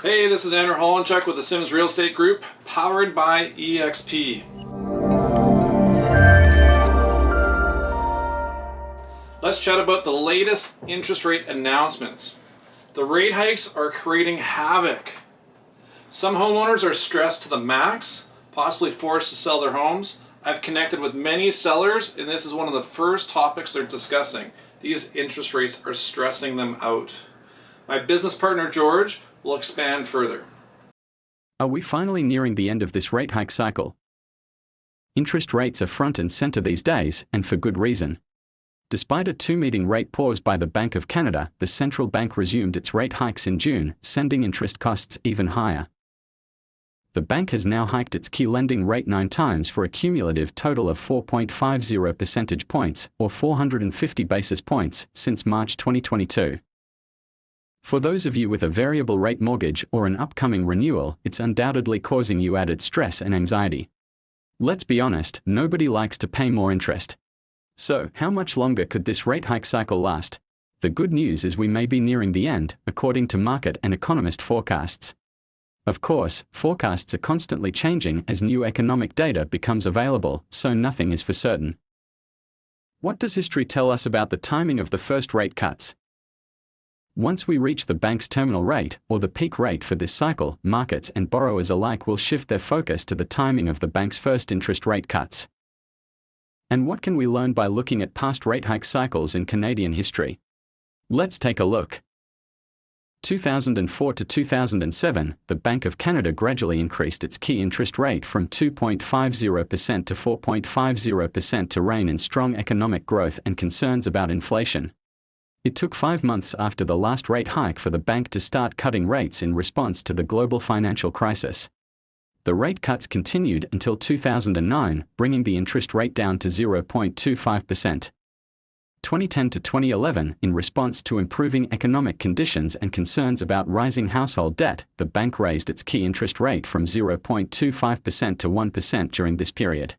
Hey, this is Andrew Holenchuk with the Sims Real Estate Group, powered by EXP. Let's chat about the latest interest rate announcements. The rate hikes are creating havoc. Some homeowners are stressed to the max, possibly forced to sell their homes. I've connected with many sellers, and this is one of the first topics they're discussing. These interest rates are stressing them out. My business partner, George, will expand further. Are we finally nearing the end of this rate hike cycle? Interest rates are front and center these days, and for good reason. Despite a two-meeting rate pause by the Bank of Canada, the central bank resumed its rate hikes in June, sending interest costs even higher. The bank has now hiked its key lending rate 9 times for a cumulative total of 4.50 percentage points, or 450 basis points, since March 2022. For those of you with a variable rate mortgage or an upcoming renewal, it's undoubtedly causing you added stress and anxiety. Let's be honest, nobody likes to pay more interest. So, how much longer could this rate hike cycle last? The good news is we may be nearing the end, according to market and economist forecasts. Of course, forecasts are constantly changing as new economic data becomes available, so nothing is for certain. What does history tell us about the timing of the first rate cuts? Once we reach the bank's terminal rate, or the peak rate for this cycle, markets and borrowers alike will shift their focus to the timing of the bank's first interest rate cuts. And what can we learn by looking at past rate hike cycles in Canadian history? Let's take a look. 2004 to 2007, the Bank of Canada gradually increased its key interest rate from 2.50% to 4.50% to rein in strong economic growth and concerns about inflation. It took 5 months after the last rate hike for the bank to start cutting rates in response to the global financial crisis. The rate cuts continued until 2009, bringing the interest rate down to 0.25%. 2010 to 2011, in response to improving economic conditions and concerns about rising household debt, the bank raised its key interest rate from 0.25% to 1% during this period.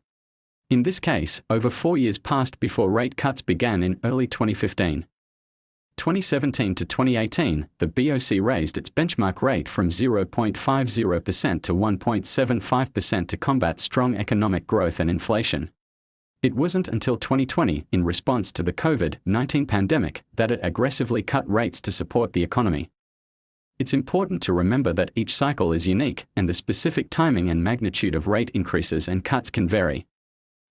In this case, over 4 years passed before rate cuts began in early 2015. 2017 to 2018, the BOC raised its benchmark rate from 0.50% to 1.75% to combat strong economic growth and inflation. It wasn't until 2020, in response to the COVID-19 pandemic, that it aggressively cut rates to support the economy. It's important to remember that each cycle is unique, and the specific timing and magnitude of rate increases and cuts can vary.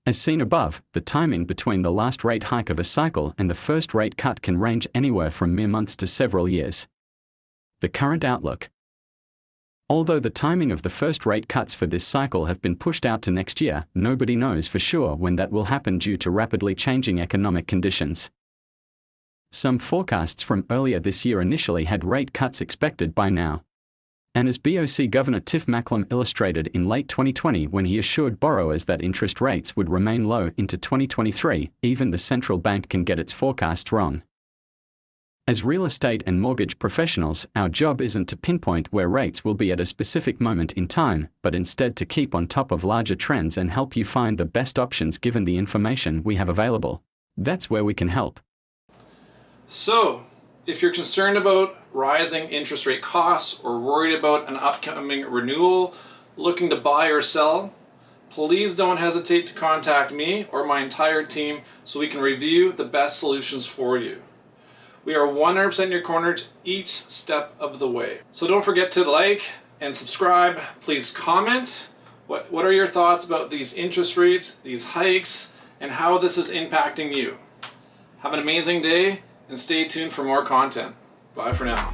As seen above, the timing between the last rate hike of a cycle and the first rate cut can range anywhere from mere months to several years. The current outlook. Although the timing of the first rate cuts for this cycle have been pushed out to next year, nobody knows for sure when that will happen due to rapidly changing economic conditions. Some forecasts from earlier this year initially had rate cuts expected by now. And as BOC Governor Tiff Macklem illustrated in late 2020 when he assured borrowers that interest rates would remain low into 2023, even the central bank can get its forecasts wrong. As real estate and mortgage professionals, our job isn't to pinpoint where rates will be at a specific moment in time, but instead to keep on top of larger trends and help you find the best options given the information we have available. That's where we can help. So, if you're concerned about rising interest rate costs or worried about an upcoming renewal, looking to buy or sell, please don't hesitate to contact me or my entire team so we can review the best solutions for you. We are 100% in your corner each step of the way. So don't forget to like and subscribe. Please comment. What are your thoughts about these interest rates, these hikes, and how this is impacting you? Have an amazing day and stay tuned for more content. Bye for now.